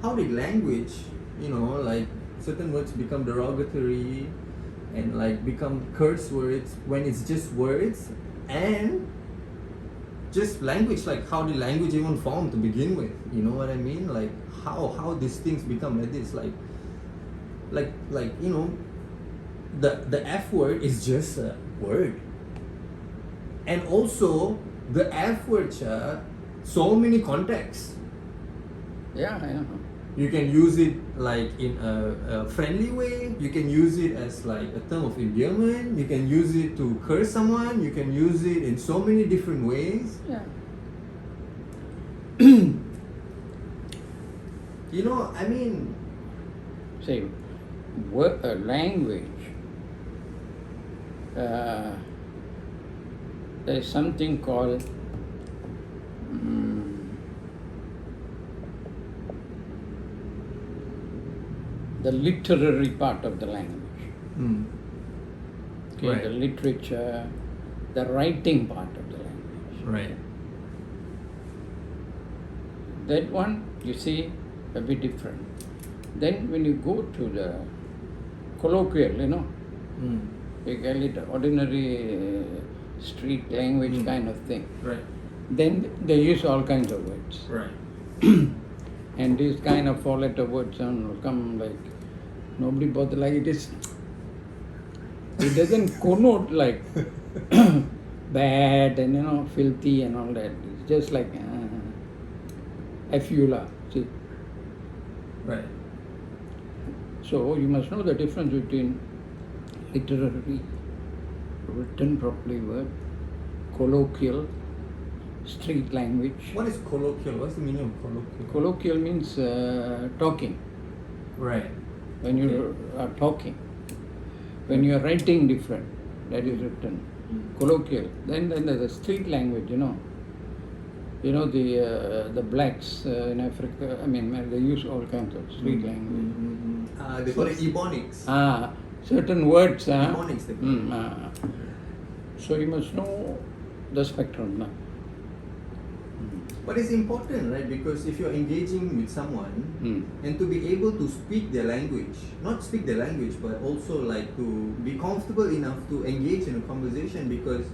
how did language, like certain words become derogatory and like become curse words when it's just words, and just language, like how did language even form to begin with? You know what I mean? Like how these things become like this, like the F word is just a word. And also the F word, so many contexts. Yeah, I know. You can use it like in a friendly way, you can use it as like a term of endearment, you can use it to curse someone, you can use it in so many different ways. Yeah. I mean, See, language, there is something called the literary part of the language. Okay, Right. the literature, the writing part of the language. right. That one, you see, a bit different. Then when you go to the colloquial, we call it ordinary street language kind of thing. Right. Then they use all kinds of words. Right. And these kind of four-letter words come like, nobody bother, like it is, it doesn't connote like bad and filthy and all that. It's just like Afula, see. Right. So you must know the difference between literary, written properly word, colloquial, street language. What is colloquial? What's the meaning of colloquial? Colloquial means talking. Right. When you are talking. When you are writing, different. That is written. Colloquial. Then there's the street language, the blacks in Africa, they use all kinds of street language. They call it Ebonics. Certain words. Ebonics they call it. So you must know the spectrum now. But it's important, right? Because if you're engaging with someone and to be able to speak their language, not speak their language, but also like to be comfortable enough to engage in a conversation, because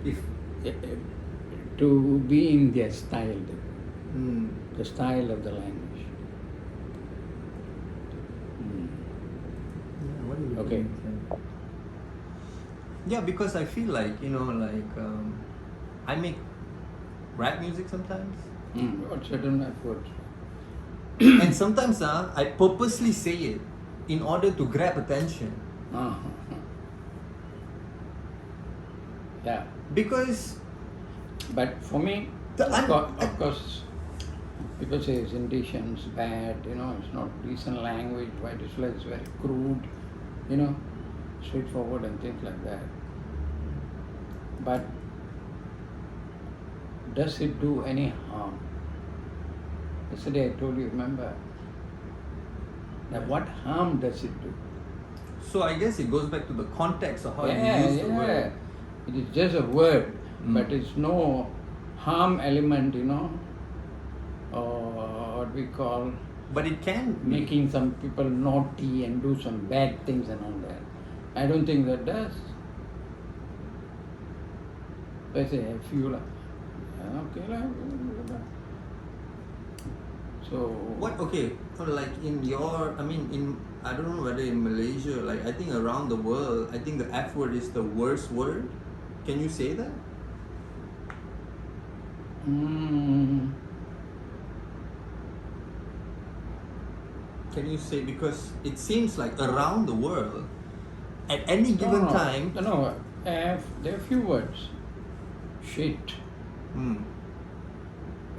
if to be in their style, the style of the language. Yeah, what do you Okay. think? Yeah, because I feel like, I make rap music sometimes. What certain words? And sometimes I purposely say it in order to grab attention. Yeah. Because But for me, of course, people say it's indecent, it's bad, it's not decent language, white is like, it's very crude, straightforward and things like that. But does it do any harm? Yesterday I told you, remember, that what harm does it do? So I guess it goes back to the context of how you use the word. It is just a word, but it's no harm element, or what we call But it can be. making some people naughty and do some bad things and all that. I don't think that does. I say, I feel like, okay. So What, okay, like in your, I don't know whether in Malaysia, like I think around the world, I think the F word is the worst word. Can you say that? Can you say, because it seems like around the world, at any given time. No, there are few words. Shit.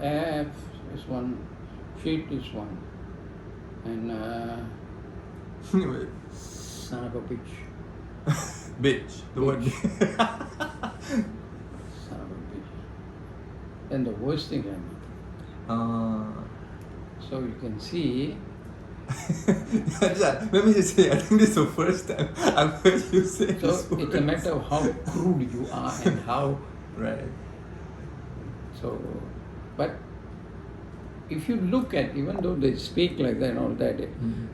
F is one. Shit is one. And son of a bitch. Bitch. The word. Son of a bitch. And the worst thing so you can see. Let me just say, I think this is the first time I've heard you say So this it's a matter of how crude you are and how. Right. So, but if you look at, even though they speak like that and all that,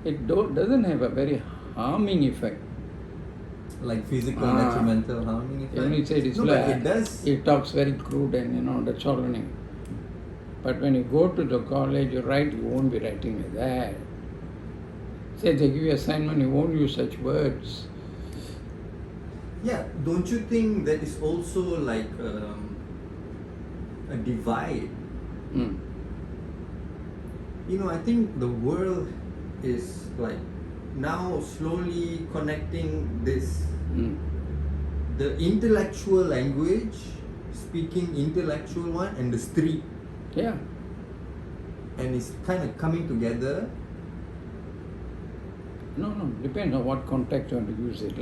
it doesn't have a very harming effect. Like physical, detrimental, harming effect. When you say this, no, but it does. It talks very crude and that's all only. But when you go to the college, you write, you won't be writing like that. Say they give you assignment, you won't use such words. Yeah, don't you think that is also like a divide? I think the world is like now slowly connecting this, the intellectual language, speaking intellectual one, and the street. Yeah. And it's kind of coming together. No, depends on what context you want to use it.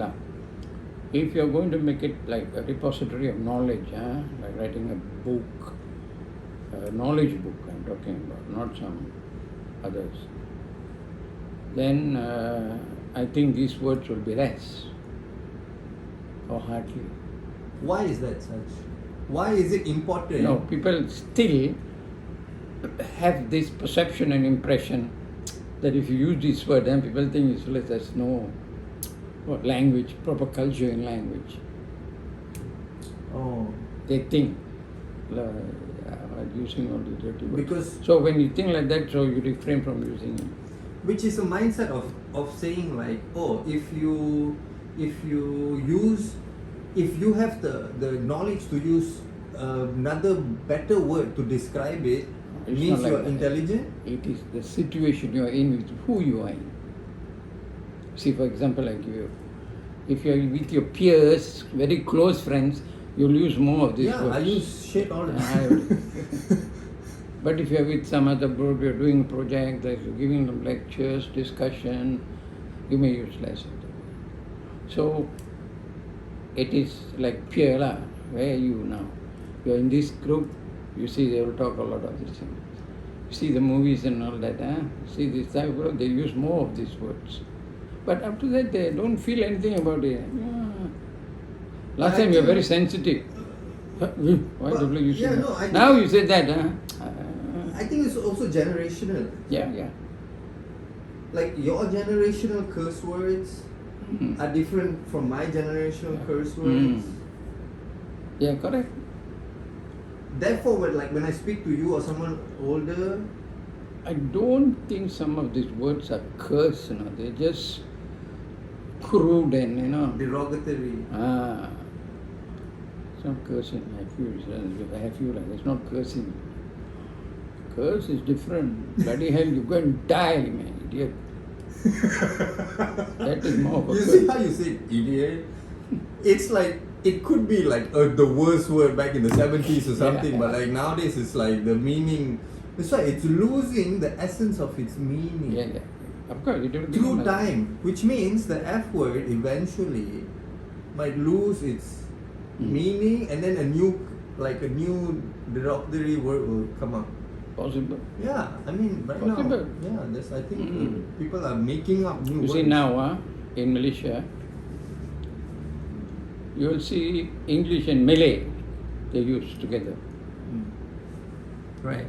If you're going to make it like a repository of knowledge, like writing a book, a knowledge book I'm talking about, not some others, then I think these words will be less or hardly. Why is that such? Why is it important? No, people still have this perception and impression that if you use this word, then people think it's like there's no language, proper culture in language. Oh. They think using all the dirty words. Because so when you think like that, so you refrain from using it. Which is a mindset of saying like, oh, if you have the knowledge to use another better word to describe it, It's means not you like are that. intelligent. It is the situation you are in with who you are in. See, for example, I give you, if you are with your peers, very close friends, you'll use more of these words. Yeah, I use shit all the time. But if you are with some other group, you're doing a project, like you're giving them lectures, discussion, you may use less of them. So, it is like peer lah. Where are you now? You're in this group, you see they will talk a lot of these things. You see the movies and all that, see this type of group, they use more of these words. But after that, they don't feel anything about it. Last time you were very sensitive. Why don't you use it? Now you say that, I think it's also generational. Yeah. Like your generational curse words are different from my generational curse words. Yeah, correct. Therefore, when I speak to you or someone older, I don't think some of these words are curse, they're just crude and, derogatory. It's not cursing. I feel like it's not cursing. Curse is different. Bloody hell, you go and die, man, idiot. That is more of a curse. You see how you say idiot? It's like, it could be like the worst word back in the 70s or something, but like nowadays it's like the meaning. That's why it's losing the essence of its meaning. Yeah. Of course, through time, which means the F word eventually might lose its meaning, and then a new derogatory word will come up. Possible. Yeah, I mean, right Possible. now, I think people are making up new words. You see now, in Malaysia, you will see English and Malay, they use together. Right.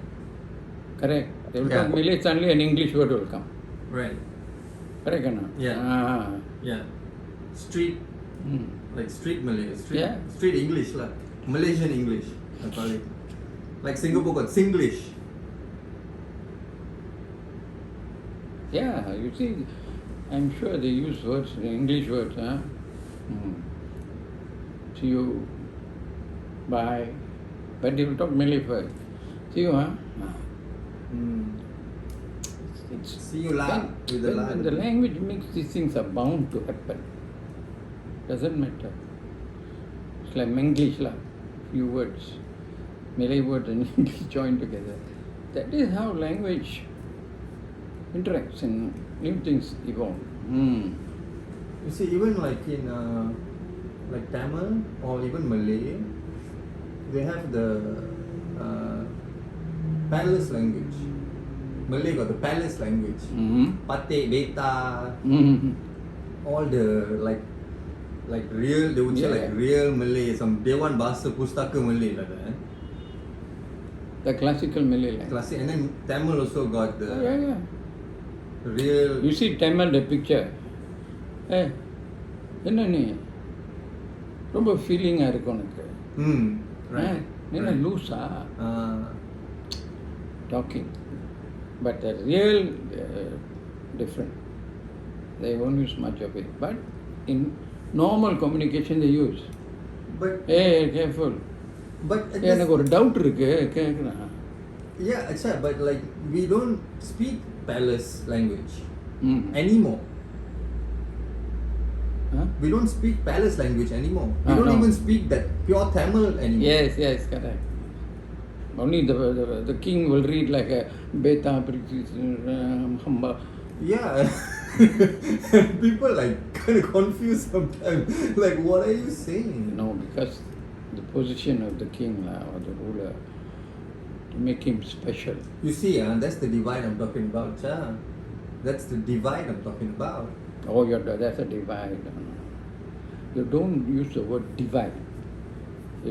Correct. They will talk Malay, suddenly an English word will come. Right. Correct or not? Yeah. Yeah. Street, like street Malay, street English lah. Malaysian English, I call it. Like Singapore got Singlish. Yeah, you see, I'm sure they use words, English words, See you, bye. But they will talk Malay first. See you, See you la. When the language makes these things are bound to happen. Doesn't matter. It's like Menglish lah, few words. Malay words and English joined together. That is how language interacts and new things evolve. You see, even like in like Tamil or even Malay, they have the palace language. Malay got the palace language. Patek, beta, all the like real, they would say like real Malay, some Dewan Bahasa Pustaka Malay like that. The classical Malay language. Classic, and then Tamil also got the Yeah. real. You see Tamil, the picture. Hey, என்ன நீ ரொம்ப ஃபீலிங்காக இருக்கு உனக்கு Right. என்ன லூஸா Ah. talking. But the real different. They won't use much of it. But in normal communication they use. But Hey, careful. எனக்கு ஒரு doubt இருக்கு கேட்குறேன். Yeah, acha, but like we don't speak palace language anymore. Huh? We don't speak palace language anymore. We Ah, don't no. even speak that pure Tamil anymore. Yes, correct. Only the king will read like a beta hamba. Yeah. People like kind of confused sometimes. Like, what are you saying? No, because the position of the king or the ruler to make him special. You see, that's the divide I'm talking about, cha. That's the divide I'm talking about. Oh, that's a divide. No. You don't use the word divide.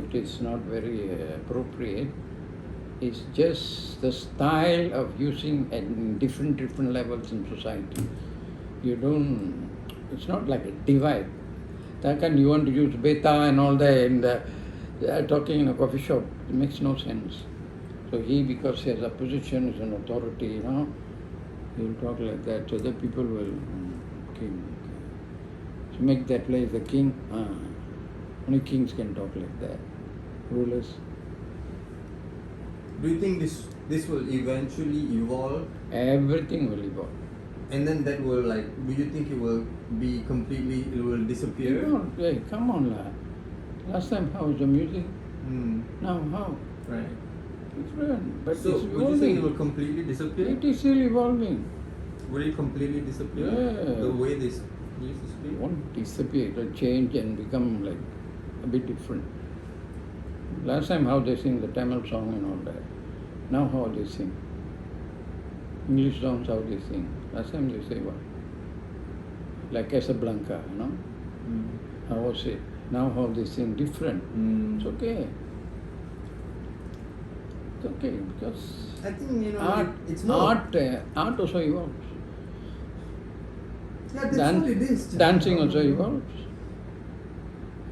It is not very appropriate. It's just the style of using at different levels in society. You don't. It's not like a divide. That kind you want to use beta and all that in the talking in a coffee shop. It makes no sense. So he, because he has a position, is an authority, he will talk like that. So that people will king. So make that place the king. Only kings can talk like that. Rulers. Do you think this will eventually evolve? Everything will evolve. And then that will like, do you think it will be completely, it will disappear? Hey, come on, la. Last time how was the music? Now how? Right. Different. But So, it's would you say evolving. it will completely disappear? It is still evolving. Will it completely disappear? Yeah. The way they used to speak? It won't disappear. It will change and become like a bit different. Last time how they sing the Tamil song and all that. Now how they sing. English songs how they sing. Last time they say what? Like Casablanca, How was it? Now how they sing different. It's okay. It's okay because I think, it's more. art also evolves. Yeah, that's what it is. Dancing also evolves.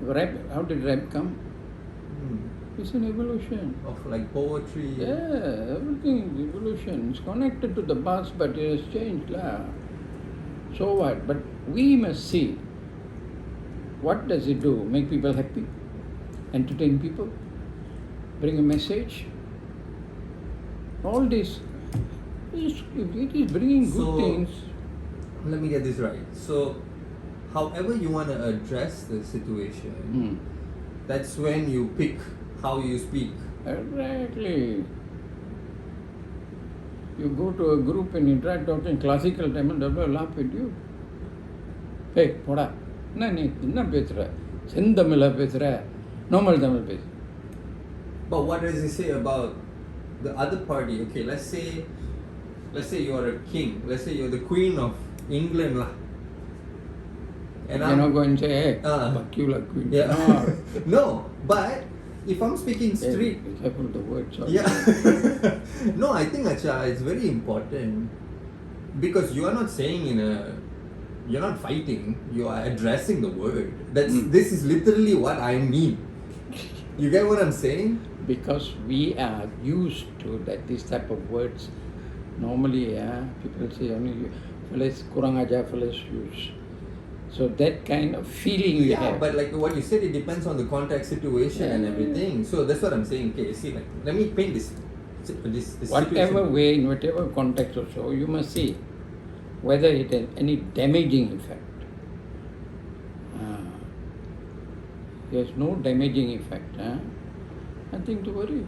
Rap, how did rap come? It's an evolution. Of like poetry. Yeah, everything is evolution. It's connected to the past, but it has changed. So what? But we must see, what does it do? Make people happy? Entertain people? Bring a message? All this, if it is bringing good things. Let me get this right. So, however you want to address the situation, that's when you pick how you speak. Exactly. You go to a group and you try talking classical Tamil, they will laugh at you. Hey, poda, என்ன பேசுற செந்தமிழா பேசுற normal Tamil பேசு. But what does it say about the other party? Okay, let's say you are a king. Let's say you're the queen of England lah. And you cannot go and say, hey, fuck you like queen. Yeah. No, but if I'm speaking straight, be careful the words. Yeah. No, I think it's very important because you are not saying you're not fighting. You are addressing the word. This is literally what I mean. You get what I'm saying? Because we are used to this type of words. Normally, people say only fellas kurang ajar fellas use. So that kind of feeling we have. But like what you said, it depends on the context, situation, and everything. So that's what I'm saying. Okay, see, like let me paint this whatever situation. way, in whatever context or so, you must see whether it has any damaging effect. There's no damaging effect. Nothing to worry.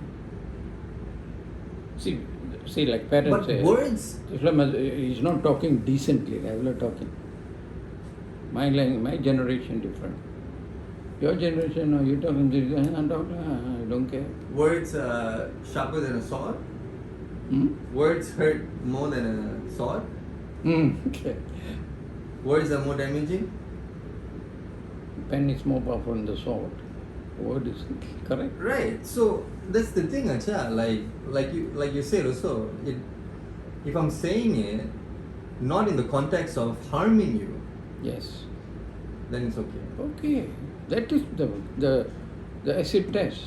See, like parents But say, words. he's not talking decently. They're talking. My generation different. Your generation, you talking this, I don't care. Words sharper than a sword. Words hurt more than a sword. Okay. Words are more damaging. Pen is more powerful than the sword. Word is correct. Right. So that's the thing, Acha. Like you said also, if I'm saying it not in the context of harming you, Yes. then it's okay. Okay. That is the acid test.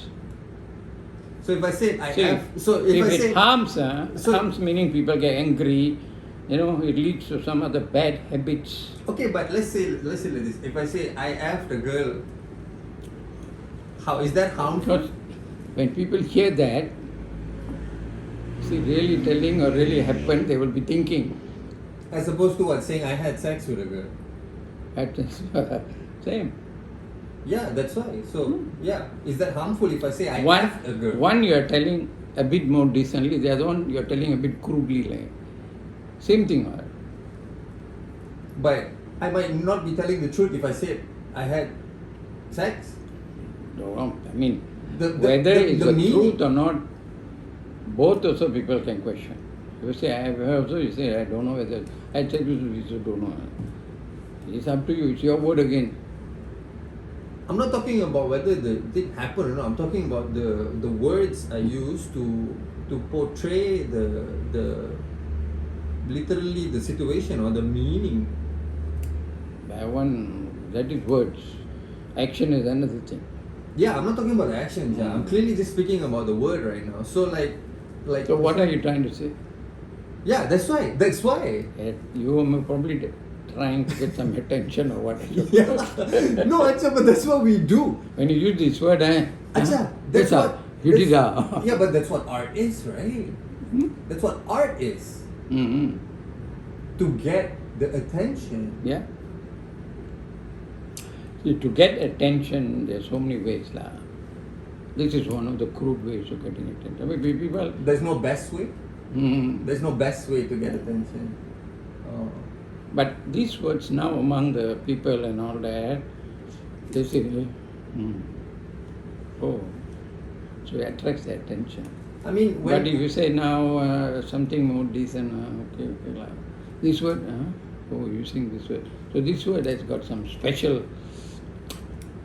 So if I say I See, have, so if I it say harms, so- harms meaning people get angry, it leads to some other bad habits. okay, but let's say like this. If I say I have the girl, how is that harmful? Because when people hear that, see, really telling or really happened, they will be thinking, As opposed to what saying I had sex with a girl. that is same. Yeah, that's why. So yeah, is that harmful if I say I One, have a girl? one you are telling a bit more decently, the other one you are telling a bit crudely. Like. Same thing. But I might not be telling the truth if I said I had sex. No, I mean, The- whether it's the meaning- truth or not, both also people can question. You say, I have also, you say, I don't know whether, I tell you don't know. It's up to you, it's your word again. I'm not talking about whether the thing happened or not. I'm talking about the words I use to portray the literally the situation or the meaning. By one, that is words. Action is another thing. Yeah, I'm not talking about the actions. Yeah, I'm clearly just speaking about the word right now. So like. So what are you trying to say? Yeah, that's why. That's why. You are probably trying to get some attention or what. Yeah. No, Acha, but that's what we do. When you use this word, Acha, that's what. You did Yeah, but that's what art is, right? That's what art is. Mm-hmm. To get the attention. Yeah. See, to get attention, there are so many ways. This is one of the crude ways of getting attention. I mean, people. There's no best way. Mm-hmm. There's no best way to get attention. Oh. But these words now among the people and all that, they say, oh, so it attracts the attention. I mean, But if you say now something more decent, okay, this word, using this word. So this word has got some special,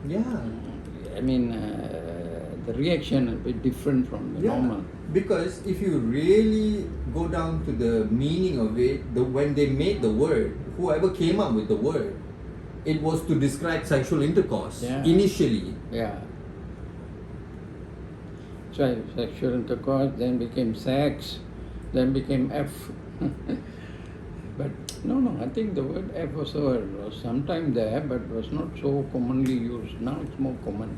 yeah. I mean, the reaction a bit different from the normal. Because if you really go down to the meaning of it, when they made the word, whoever came up with the word, it was to describe sexual intercourse initially. Yeah. So sexual intercourse, then became sex, then became F. But no, I think the word F was sometime there, but was not so commonly used. Now it's more common.